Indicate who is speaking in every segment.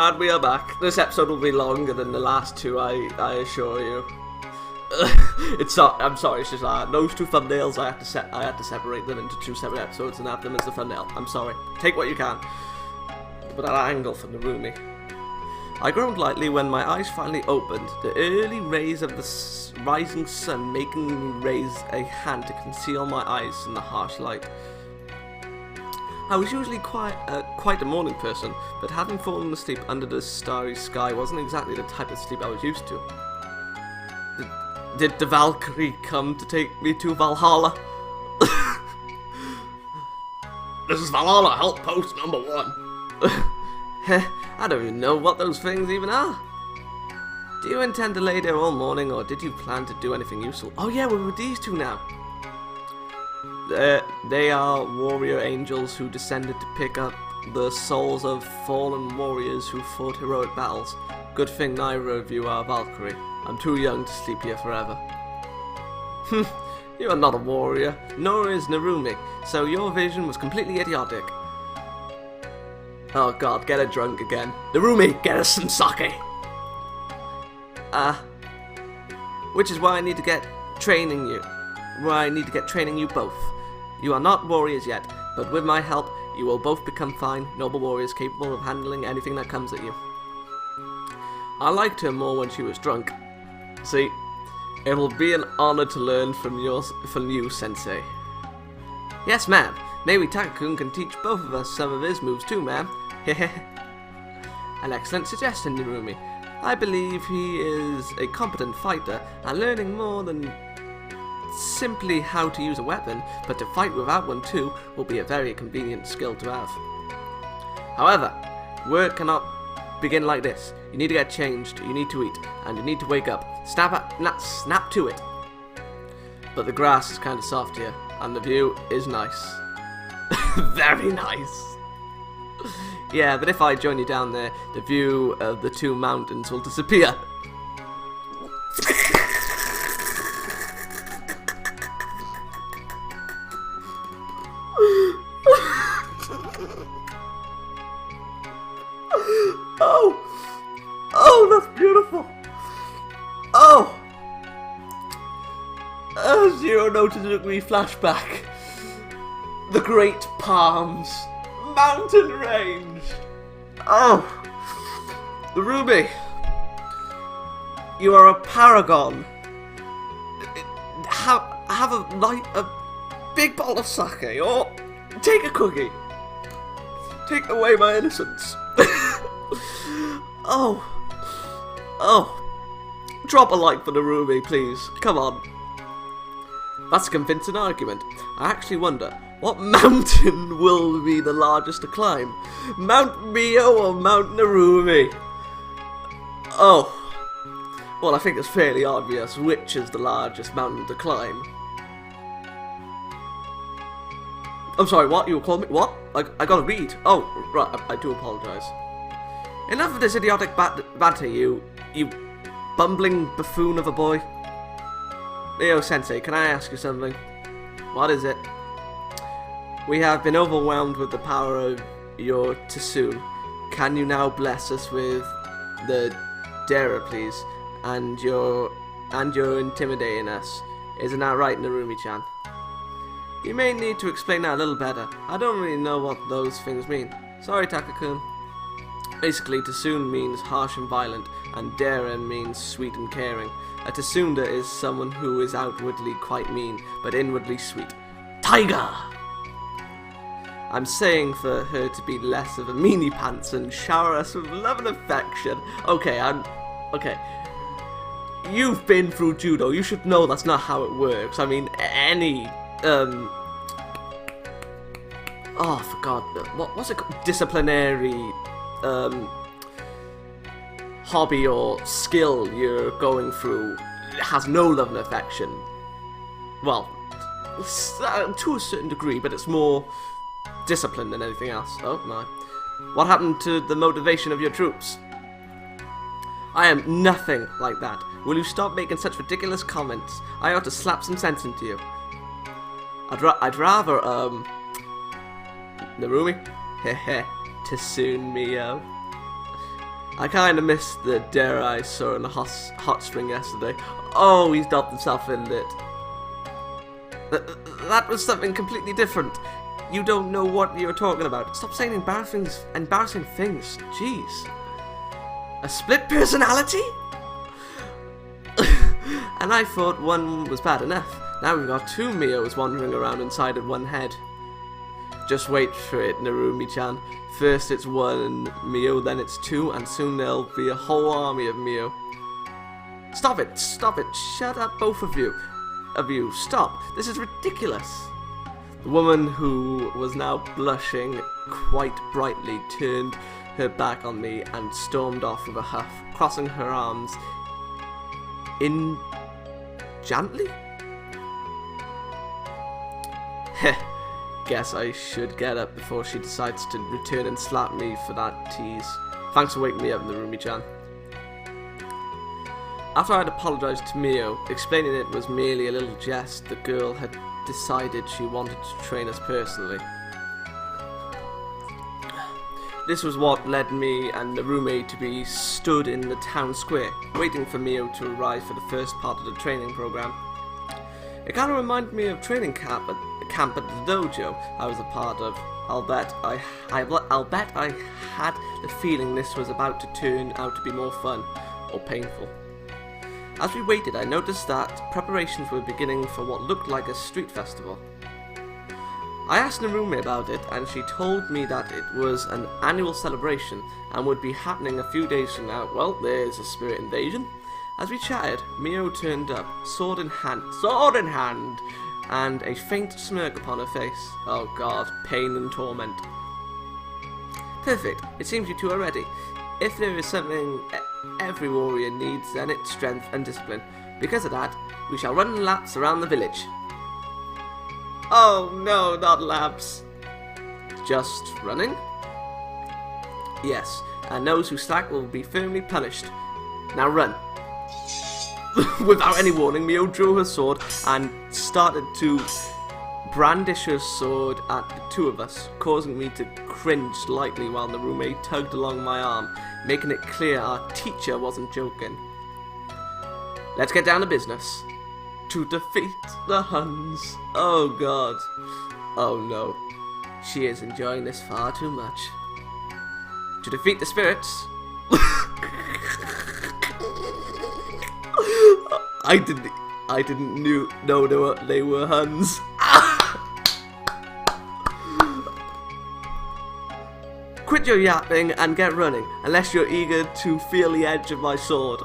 Speaker 1: And we are back. This episode will be longer than the last two, I assure you. I'm sorry, it's just those two thumbnails I had to separate them into two separate episodes and have them as the thumbnail. I'm sorry. Take what you can. But that angle from the roomie. I groaned lightly when my eyes finally opened, the early rays of the rising sun making me raise a hand to conceal my eyes from the harsh light. I was usually quite a morning person, but having fallen asleep under the starry sky wasn't exactly the type of sleep I was used to. Did the Valkyrie come to take me to Valhalla? This is Valhalla Help Post number 1. I don't even know what those things even are. Do you intend to lay there all morning, or did you plan to do anything useful? Oh yeah, we're with these two now. They are warrior angels who descended to pick up the souls of fallen warriors who fought heroic battles. Good thing neither of you are Valkyrie. I'm too young to sleep here forever. You are not a warrior, nor is Narumi, so your vision was completely idiotic. Oh god, get her drunk again. Narumi, get us some sake! Which is why I need to get training you both. You are not warriors yet, but with my help, you will both become fine, noble warriors capable of handling anything that comes at you. I liked her more when she was drunk. See, it will be an honor to learn from you, Sensei. Yes, ma'am. Maybe Takakun can teach both of us some of his moves too, ma'am. An excellent suggestion, Narumi. I believe he is a competent fighter, and learning more than simply how to use a weapon, but to fight without one too, will be a very convenient skill to have. However, work cannot begin like this. You need to get changed, you need to eat, and you need to wake up. Snap to it. But the grass is kind of soft here, and the view is nice. Very nice. Yeah, but if I join you down there, the view of the two mountains will disappear. Oh, that's beautiful. Oh, Zero no to degree flashback. The great palms, mountain range. Oh, the Ruby. You are a paragon. Have a big bowl of sake, or take a cookie. Take away my innocence. Oh, drop a like for the Ruby, please. Come on. That's a convincing argument. I actually wonder, what mountain will be the largest to climb? Mount Miyo or Mount Narumi? Oh. Well, I think it's fairly obvious which is the largest mountain to climb. I'm sorry, what? You were calling me? What? I gotta read. Oh, right, I do apologise. Enough of this idiotic banter, you bumbling buffoon of a boy. Miyo-sensei, can I ask you something? What is it? We have been overwhelmed with the power of your Tsun. Can you now bless us with the Dera, please? And you're intimidating us. Isn't that right, Narumi-chan? You may need to explain that a little better. I don't really know what those things mean. Sorry, Takakun. Basically, Tsun means harsh and violent, and Dera means sweet and caring. A Tsunda is someone who is outwardly quite mean, but inwardly sweet. Tiger! I'm saying for her to be less of a meanie pants and shower us with love and affection. Okay. You've been through judo, you should know that's not how it works. I mean, any, oh, for God, what's it called? Disciplinary, hobby or skill you're going through has no love and affection. Well, to a certain degree, but it's more discipline than anything else. Oh my. What happened to the motivation of your troops? I am nothing like that. Will you stop making such ridiculous comments? I ought to slap some sense into you. I'd rather, Narumi? Hehe, Tsun Miyo. I kinda missed the dare I saw in the hot spring yesterday. Oh, he's dubbed himself in it. That was something completely different. You don't know what you're talking about. Stop saying embarrassing things. Jeez. A split personality? And I thought one was bad enough. Now we've got two Miyos wandering around inside of one head. Just wait for it, Narumi-chan. First it's one Miyo, then it's two, and soon there'll be a whole army of Miyo. Stop it, shut up both of you. Stop, this is ridiculous. The woman, who was now blushing quite brightly, turned her back on me and stormed off with a huff, crossing her arms gently? Heh. Guess I should get up before she decides to return and slap me for that tease. Thanks for waking me up, Narumi-chan. After I had apologised to Miyo, explaining it was merely a little jest, the girl had decided she wanted to train us personally. This was what led me and Narumi to be stood in the town square, waiting for Miyo to arrive for the first part of the training program. It kind of reminded me of training camp at the dojo I was a part of. I'll bet I had the feeling this was about to turn out to be more fun or painful. As we waited, I noticed that preparations were beginning for what looked like a street festival. I asked Narumi about it, and she told me that it was an annual celebration and would be happening a few days from now. Well, there's a spirit invasion. As we chatted, Miyo turned up, sword in hand, and a faint smirk upon her face. Oh god, pain and torment. Perfect, it seems you two are ready. If there is something every warrior needs, then it's strength and discipline. Because of that, we shall run laps around the village. Oh no, not laps. Just running? Yes, and those who slack will be firmly punished. Now run. Without any warning, Miyo drew her sword and started to brandish her sword at the two of us, causing me to cringe slightly while Narumi tugged along my arm, making it clear our teacher wasn't joking. Let's get down to business. To defeat the Huns. Oh god. Oh no. She is enjoying this far too much. To defeat the spirits. I didn't know they were Huns. Quit your yapping and get running, unless you're eager to feel the edge of my sword.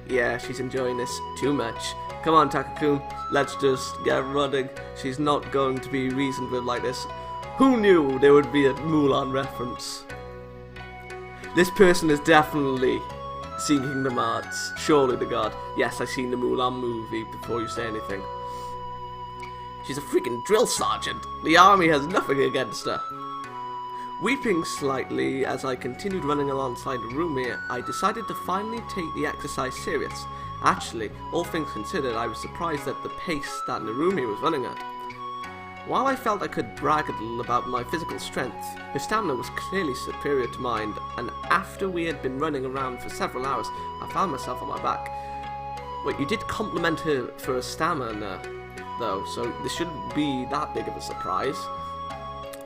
Speaker 1: Yeah, she's enjoying this too much. Come on, Takakun, let's just get running. She's not going to be reasoned with like this. Who knew there would be a Mulan reference? This person is definitely seen Kingdom Hearts. Surely to God. Yes, I've seen the Mulan movie before you say anything. She's a freaking drill sergeant. The army has nothing against her. Weeping slightly as I continued running alongside Narumi, I decided to finally take the exercise serious. Actually, all things considered, I was surprised at the pace that Narumi was running at. While I felt I could brag a little about my physical strength, her stamina was clearly superior to mine, and after we had been running around for several hours, I found myself on my back. Wait, you did compliment her for her stamina, though, so this shouldn't be that big of a surprise.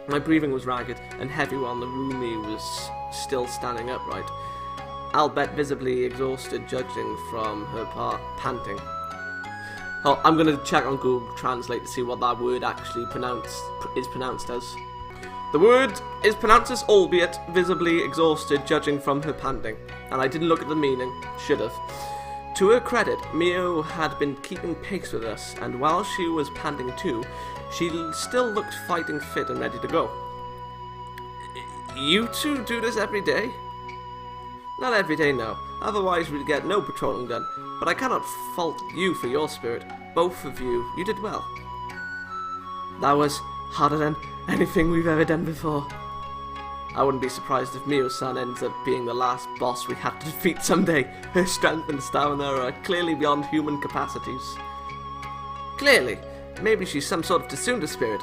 Speaker 1: My breathing was ragged and heavy while Narumi was still standing upright, albeit visibly exhausted, judging from her panting. Oh, I'm going to check on Google Translate to see what that word actually is pronounced as. The word is pronounced as albeit visibly exhausted, judging from her panting. And I didn't look at the meaning. Should have. To her credit, Miyo had been keeping pace with us, and while she was panting too, she still looked fighting fit and ready to go. You two do this every day? Not every day, no. Otherwise we'd get no patrolling done. But I cannot fault you for your spirit. Both of you did well. That was harder than anything we've ever done before. I wouldn't be surprised if Miyo-san ends up being the last boss we have to defeat someday. Her strength and stamina are clearly beyond human capacities. Clearly. Maybe she's some sort of Tsunda spirit,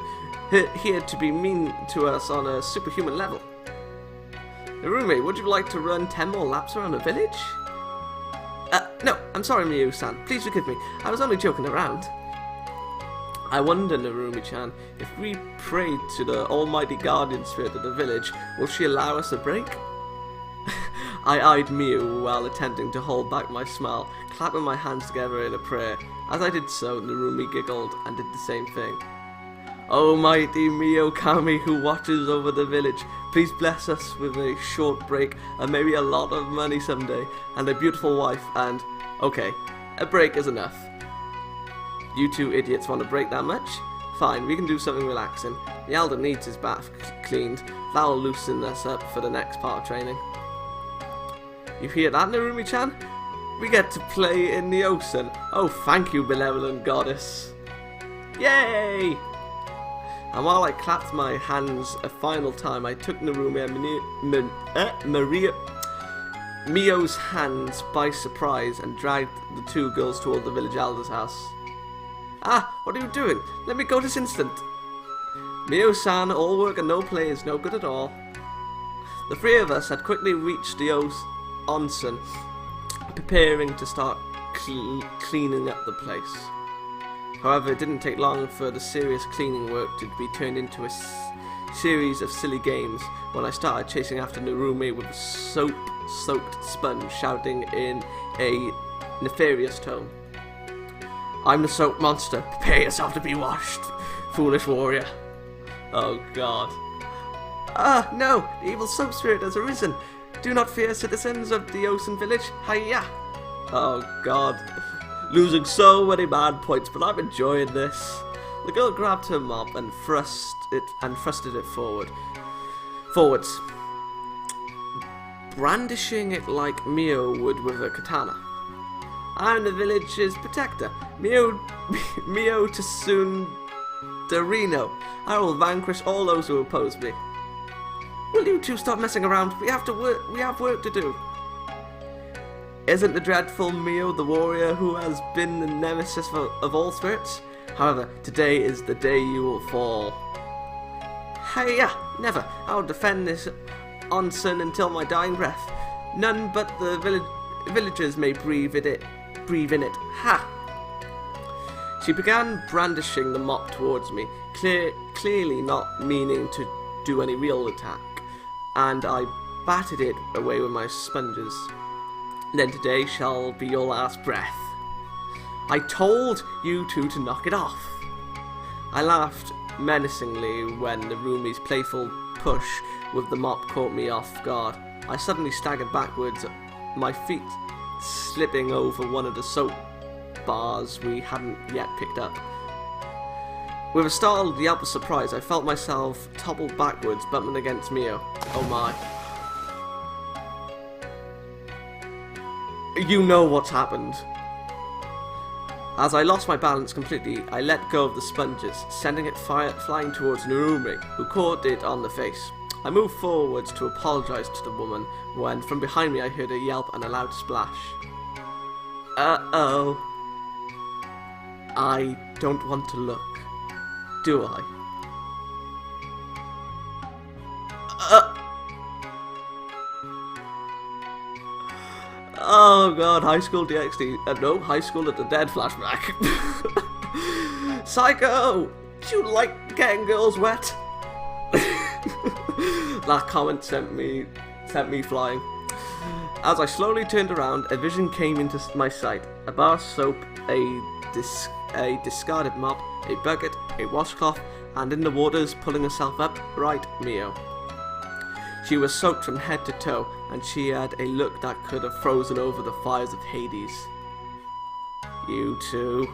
Speaker 1: here to be mean to us on a superhuman level. Narumi, would you like to run 10 more laps around the village? No, I'm sorry, Miyo-san. Please forgive me. I was only joking around. I wonder, Narumi-chan, if we pray to the almighty guardian spirit of the village, will she allow us a break? I eyed Miyo while attempting to hold back my smile, clapping my hands together in a prayer. As I did so, Narumi giggled and did the same thing. Almighty Miyo Kami, who watches over the village, please bless us with a short break and maybe a lot of money someday, and a beautiful wife and... Okay, a break is enough. You two idiots want a break that much? Fine, we can do something relaxing. The elder needs his bath cleaned. That'll loosen us up for the next part of training. You hear that, Narumi-chan? We get to play in the ocean. Oh, thank you, benevolent goddess. Yay! And while I clapped my hands a final time, I took Narumi and Miyo's hands by surprise and dragged the two girls toward the village elder's house. Ah, what are you doing? Let me go this instant. Miyo-san, all work and no play is no good at all. The three of us had quickly reached the onsen, preparing to start cleaning up the place. However, it didn't take long for the serious cleaning work to be turned into a series of silly games when I started chasing after Narumi with a soap-soaked sponge, shouting in a nefarious tone. I'm the soap monster. Prepare yourself to be washed, foolish warrior. Oh god. Ah, no! The evil soap spirit has arisen. Do not fear, citizens of the Ocean Village. Hiya! Oh god. Losing so many bad points, but I'm enjoying this. The girl grabbed her mop and thrusted it forwards, brandishing it like Miyo would with a katana. I'm the village's protector, Miyo Tsunderino. I will vanquish all those who oppose me. Will you two stop messing around? We have work to do. Isn't the dreadful Miyo the warrior who has been the nemesis of all spirits? However, today is the day you will fall. Hiya! Never! I will defend this onsen until my dying breath. None but the villagers may breathe in it. Ha! She began brandishing the mop towards me, clearly not meaning to do any real attack, and I batted it away with my sponges. Then today shall be your last breath. I told you two to knock it off. I laughed menacingly when Narumi's playful push with the mop caught me off guard. I suddenly staggered backwards, my feet slipping over one of the soap bars we hadn't yet picked up. With a startled yelp of surprise, I felt myself topple backwards, bumping against Miyo. Oh my. You know what's happened. As I lost my balance completely, I let go of the sponges, sending it flying towards Narumi, who caught it on the face. I moved forwards to apologise to the woman, when from behind me I heard a yelp and a loud splash. Uh-oh. I don't want to look, do I? Oh god, High School DxD. No, High School at the Dead flashback. Psycho! Do you like getting girls wet? That comment sent me flying. As I slowly turned around, a vision came into my sight. A bar of soap, a discarded mop, a bucket, a washcloth, and in the waters, pulling herself up, right, Miyo. She was soaked from head to toe, and she had a look that could have frozen over the fires of Hades. You two.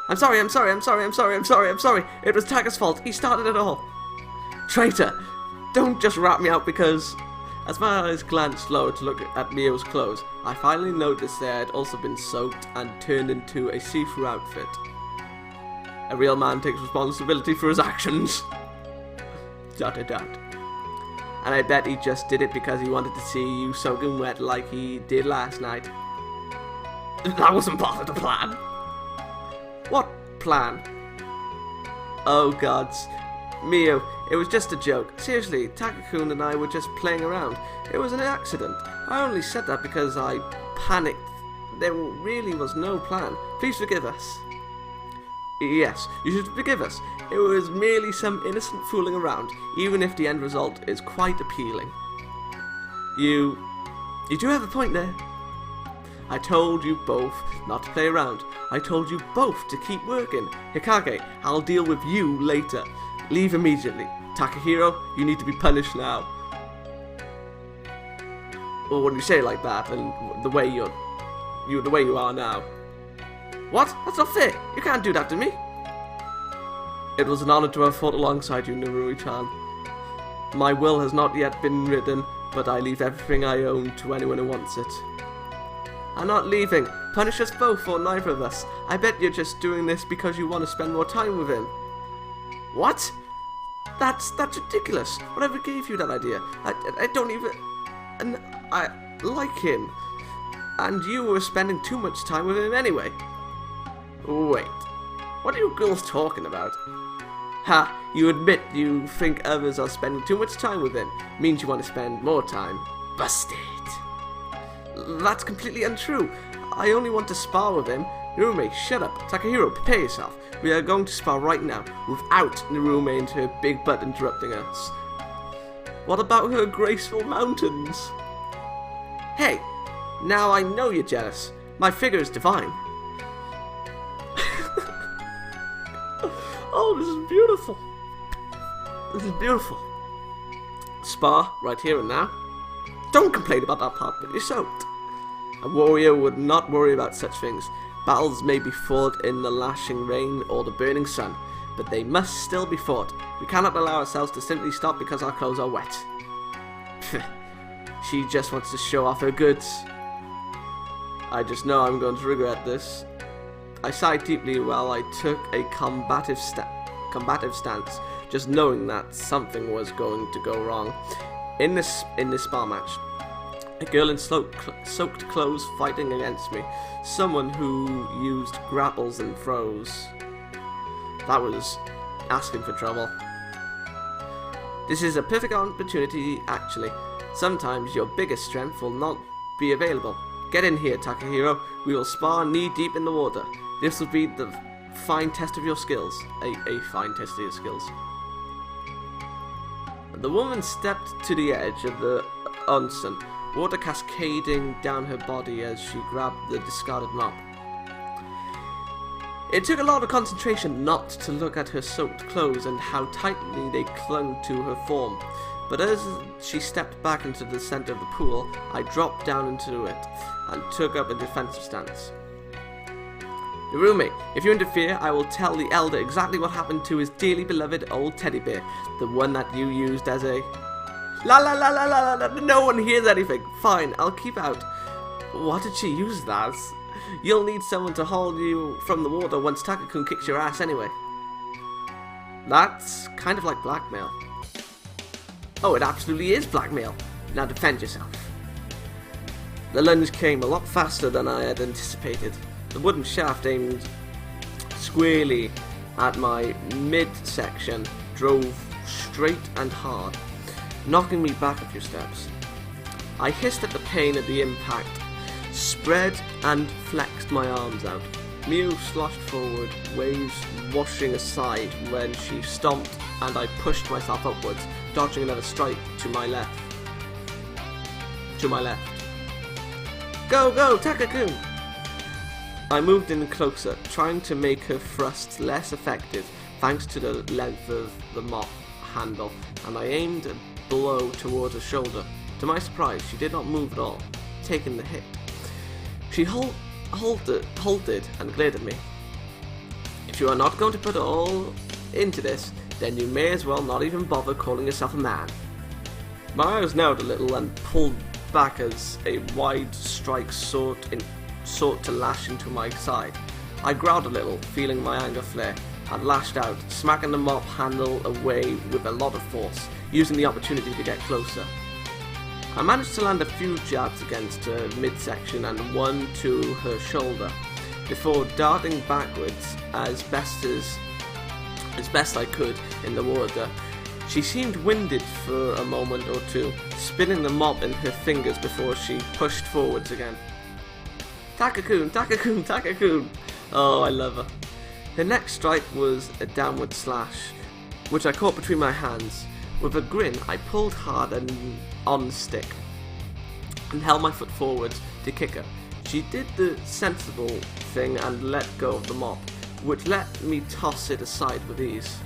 Speaker 1: I'm sorry. It was Taka's fault. He started it all. Traitor! Don't just rat me out because... As my eyes glanced lower to look at Miyo's clothes, I finally noticed they had also been soaked and turned into a see-through outfit. A real man takes responsibility for his actions. ... And I bet he just did it because he wanted to see you soaking wet like he did last night. That wasn't part of the plan. What plan? Oh gods. Miyo, It was just a joke. Seriously, Takakun and I were just playing around. It was an accident. I only said that because I panicked. There really was no plan. Please forgive us. Yes, you should forgive us. It was merely some innocent fooling around, even if the end result is quite appealing. You do have a point there. I told you both not to play around. I told you both to keep working. Hikage, I'll deal with you later. Leave immediately. Takahiro, you need to be punished now. Well, when you say it like that, and the way you are now. What? That's not fair. You can't do that to me. It was an honor to have fought alongside you, Narui-chan. My will has not yet been written, but I leave everything I own to anyone who wants it. I'm not leaving. Punish us both or neither of us. I bet you're just doing this because you want to spend more time with him. What? That's ridiculous. Whatever gave you that idea? I don't even... And I like him. And you were spending too much time with him anyway. Wait. What are you girls talking about? Ha! You admit you think others are spending too much time with him. Means you want to spend more time. Busted. That's completely untrue. I only want to spar with him. Narume, shut up. Takahiro, prepare yourself. We are going to spar right now, without Narume and her big butt interrupting us. What about her graceful mountains? Hey, now I know you're jealous. My figure is divine. Oh, this is beautiful. This is beautiful. Spar, right here and now. Don't complain about that part, but you're soaked. A warrior would not worry about such things. Battles may be fought in the lashing rain or the burning sun, but they must still be fought. We cannot allow ourselves to simply stop because our clothes are wet. She just wants to show off her goods. I just know I'm going to regret this. I sighed deeply while I took a combative stance, just knowing that something was going to go wrong. In this spar match, a girl in soaked clothes fighting against me, someone who used grapples and throws. That was asking for trouble. This is a perfect opportunity, actually. Sometimes your biggest strength will not be available. Get in here, Takahiro. We will spar knee-deep in the water. This will be the fine test of your skills. A fine test of your skills. The woman stepped to the edge of the onsen, water cascading down her body as she grabbed the discarded mop. It took a lot of concentration not to look at her soaked clothes and how tightly they clung to her form, but as she stepped back into the center of the pool, I dropped down into it and took up a defensive stance. Narume, if you interfere, I will tell the elder exactly what happened to his dearly beloved old teddy bear, the one that you used as a... La la la la la la, no one hears anything. Fine, I'll keep out. What did she use that? You'll need someone to hold you from the water once Takakun kicks your ass anyway. That's kind of like blackmail. Oh, it absolutely is blackmail. Now defend yourself. The lunge came a lot faster than I had anticipated. The wooden shaft aimed squarely at my midsection drove straight and hard, knocking me back a few steps. I hissed at the pain of the impact, spread and flexed my arms out. Miyo sloshed forward, waves washing aside when she stomped, and I pushed myself upwards, dodging another strike to my left. Go, go, Takakun! I moved in closer, trying to make her thrusts less effective thanks to the length of the mop handle, and I aimed a blow toward her shoulder. To my surprise, she did not move at all, taking the hit. She halted and glared at me. If you are not going to put it all into this, then you may as well not even bother calling yourself a man. My eyes narrowed a little and pulled back as a wide strike sought to lash into my side. I growled a little, feeling my anger flare, and lashed out, smacking the mop handle away with a lot of force, using the opportunity to get closer. I managed to land a few jabs against her midsection and one to her shoulder, before darting backwards as best I could in the water, She seemed winded for a moment or two, spinning the mop in her fingers before she pushed forwards again. Takakun, Takakun, Takakun! Oh, I love her. Her next strike was a downward slash, which I caught between my hands. With a grin, I pulled hard and on the stick, and held my foot forward to kick her. She did the sensible thing and let go of the mop, which let me toss it aside with ease.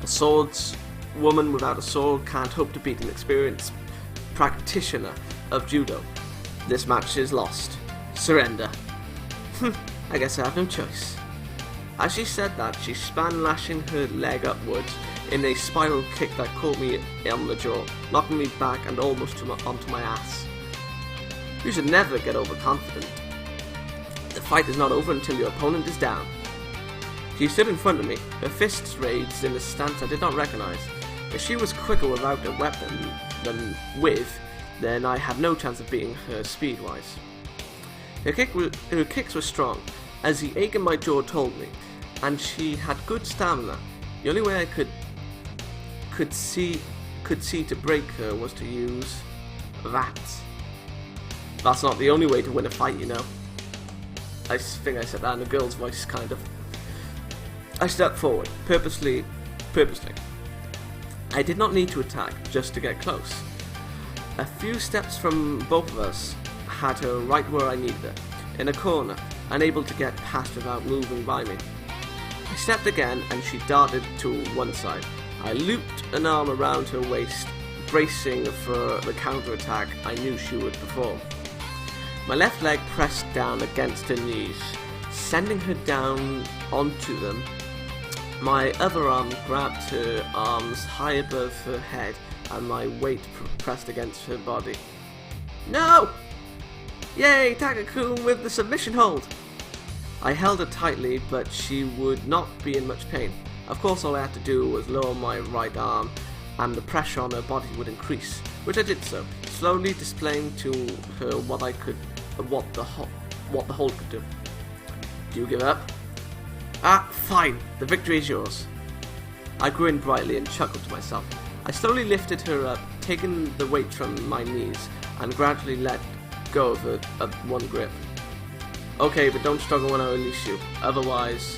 Speaker 1: A swordswoman without a sword can't hope to beat an experienced practitioner of judo. This match is lost. Surrender. I guess I have no choice. As she said that, she span, lashing her leg upwards in a spiral kick that caught me on the jaw, knocking me back and almost onto my ass. You should never get overconfident. The fight is not over until your opponent is down. She stood in front of me, her fists raised in a stance I did not recognize. If she was quicker without a weapon than with, then I had no chance of beating her speed-wise. Her kicks were strong, as the ache in my jaw told me, and she had good stamina. The only way I could see to break her was to use that. That's not the only way to win a fight, you know. I think I said that in a girl's voice, kind of. I stepped forward, purposely. I did not need to attack, just to get close. A few steps from both of us had her right where I needed her, in a corner, unable to get past without moving by me. I stepped again and she darted to one side. I looped an arm around her waist, bracing for the counterattack I knew she would perform. My left leg pressed down against her knees, sending her down onto them. My other arm grabbed her arms high above her head and my weight pressed against her body. No! Yay, Takakun with the submission hold! I held her tightly, but she would not be in much pain. Of course, all I had to do was lower my right arm, and the pressure on her body would increase, which I did so, slowly displaying to her what the hold could do. Do you give up? Ah, fine. The victory is yours. I grinned brightly and chuckled to myself. I slowly lifted her up, taking the weight from my knees, and gradually let go of her one grip. Okay, but don't struggle when I release you, otherwise...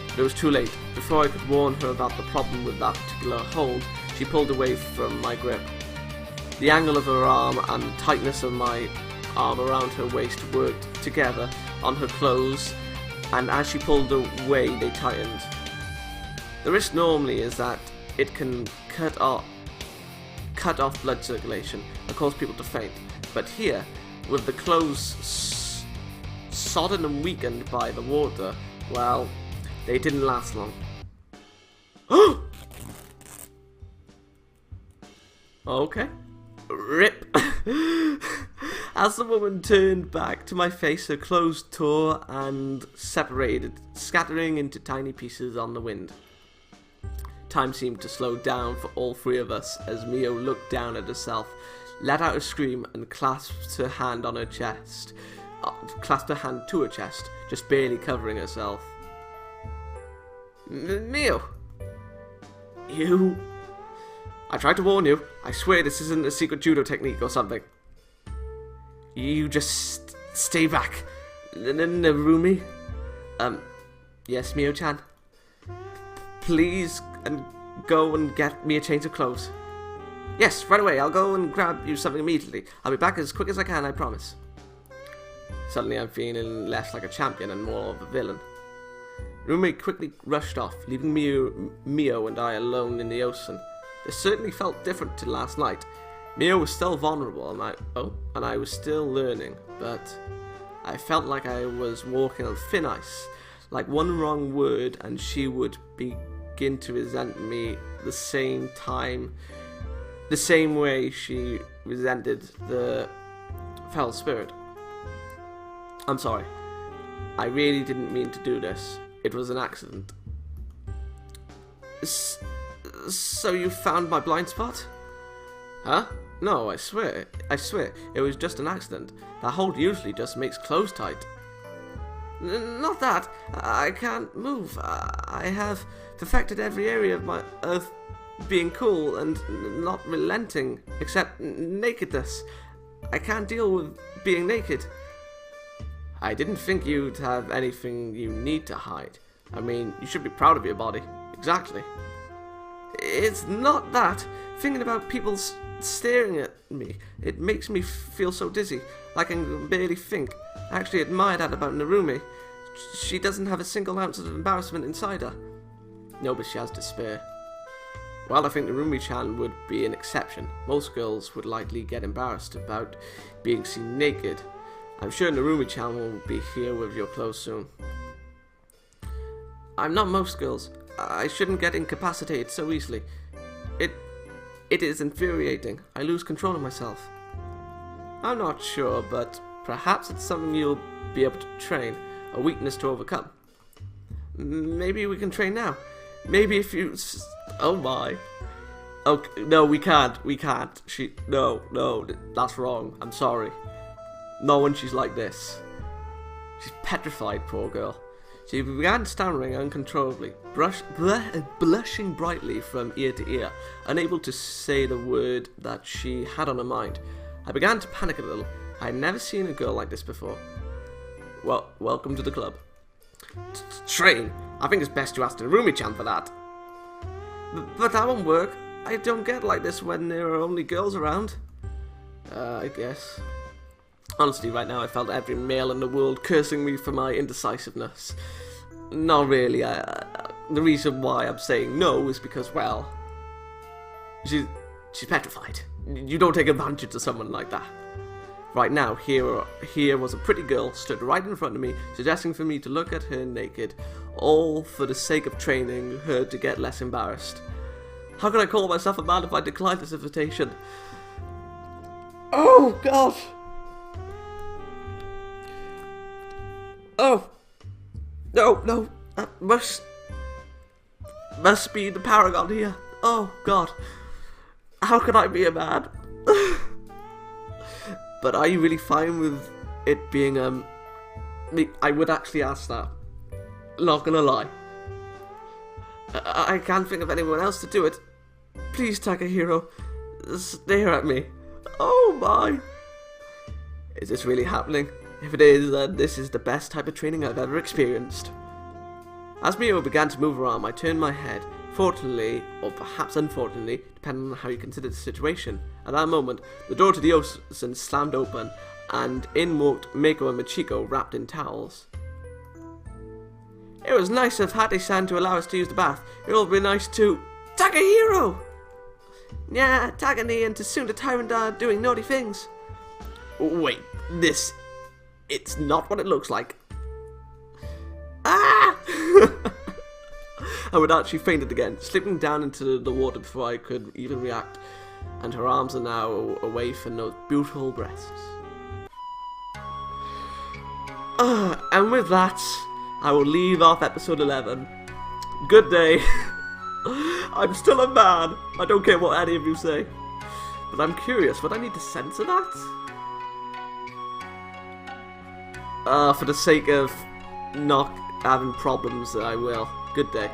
Speaker 1: But it was too late. Before I could warn her about the problem with that particular hold, she pulled away from my grip. The angle of her arm and the tightness of my arm around her waist worked together on her clothes, and as she pulled away, they tightened. The risk normally is that it can cut off blood circulation and cause people to faint, but here, with the clothes sodden and weakened by the water, well, they didn't last long. Okay. Rip. As the woman turned back to my face, her clothes tore and separated, scattering into tiny pieces on the wind. Time seemed to slow down for all three of us as Miyo looked down at herself, let out a scream, and clasped her hand to her chest, just barely covering herself. Miyo! You... I tried to warn you. I swear this isn't a secret judo technique or something. You just stay back. Narumi? Yes, Miyo-chan? Please, and go and get me a change of clothes. Yes, right away. I'll go and grab you something immediately. I'll be back as quick as I can, I promise. Suddenly I'm feeling less like a champion and more of a villain. Rumi quickly rushed off, leaving Miyo and I alone in the ocean. This certainly felt different to last night. Miyo was still vulnerable, and I was still learning, but I felt like I was walking on thin ice. Like one wrong word and she would begin to resent me the same way she resented the foul spirit. I'm sorry. I really didn't mean to do this. It was an accident. So you found my blind spot? Huh? No, I swear, it was just an accident. That hold usually just makes clothes tight. Not that. I can't move. I have perfected every area of being cool and not relenting, except nakedness. I can't deal with being naked. I didn't think you'd have anything you need to hide. I mean, you should be proud of your body. Exactly. It's not that. Thinking about people staring at me, it makes me feel so dizzy, like I can barely think. I actually admire that about Narumi. She doesn't have a single ounce of embarrassment inside her. No, but she has despair. Well, I think Narumi-chan would be an exception. Most girls would likely get embarrassed about being seen naked. I'm sure Narumi-chan will be here with your clothes soon. I'm not most girls. I shouldn't get incapacitated so easily. It is infuriating. I lose control of myself. I'm not sure, but perhaps it's something you'll be able to train, a weakness to overcome. Maybe we can train now. Maybe if you... Oh my. Okay, no, we can't. No, that's wrong. I'm sorry. Not when she's like this. She's petrified, poor girl. She began stammering uncontrollably, blushing brightly from ear to ear, unable to say the word that she had on her mind. I began to panic a little. I had never seen a girl like this before. Well, welcome to the club. Train? I think it's best you ask Narumi-chan for that. But that won't work. I don't get like this when there are only girls around. I guess. Honestly, right now I felt every male in the world cursing me for my indecisiveness. Not really. The reason why I'm saying no is because, well, she's petrified. You don't take advantage of someone like that. Right now, here was a pretty girl stood right in front of me, suggesting for me to look at her naked, all for the sake of training her to get less embarrassed. How can I call myself a man if I decline this invitation? Oh, God! Oh! No, that must be the paragon here. Oh, God. How can I be a man? But are you really fine with it being, I would actually ask that. Not gonna lie. I can't think of anyone else to do it. Please, Takahiro, stare at me. Oh my. Is this really happening? If it is, then this is the best type of training I've ever experienced. As Miyo began to move around, I turned my head. Fortunately, or perhaps unfortunately, depending on how you consider the situation, at that moment, the door to the ocean slammed open, and in walked Meiko and Machiko wrapped in towels. It was nice of Hate-san to allow us to use the bath. It will be nice to... Takahiro! Yeah, Tagani and Tsuna Tyrant are doing naughty things. Wait, it's not what it looks like. Ah! I would actually fainted again, slipping down into the water before I could even react, and her arms are now away from those beautiful breasts. And with that, I will leave off episode 11. Good day. I'm still a man. I don't care what any of you say. But I'm curious, would I need to censor that? For the sake of not having problems, I will. Good day.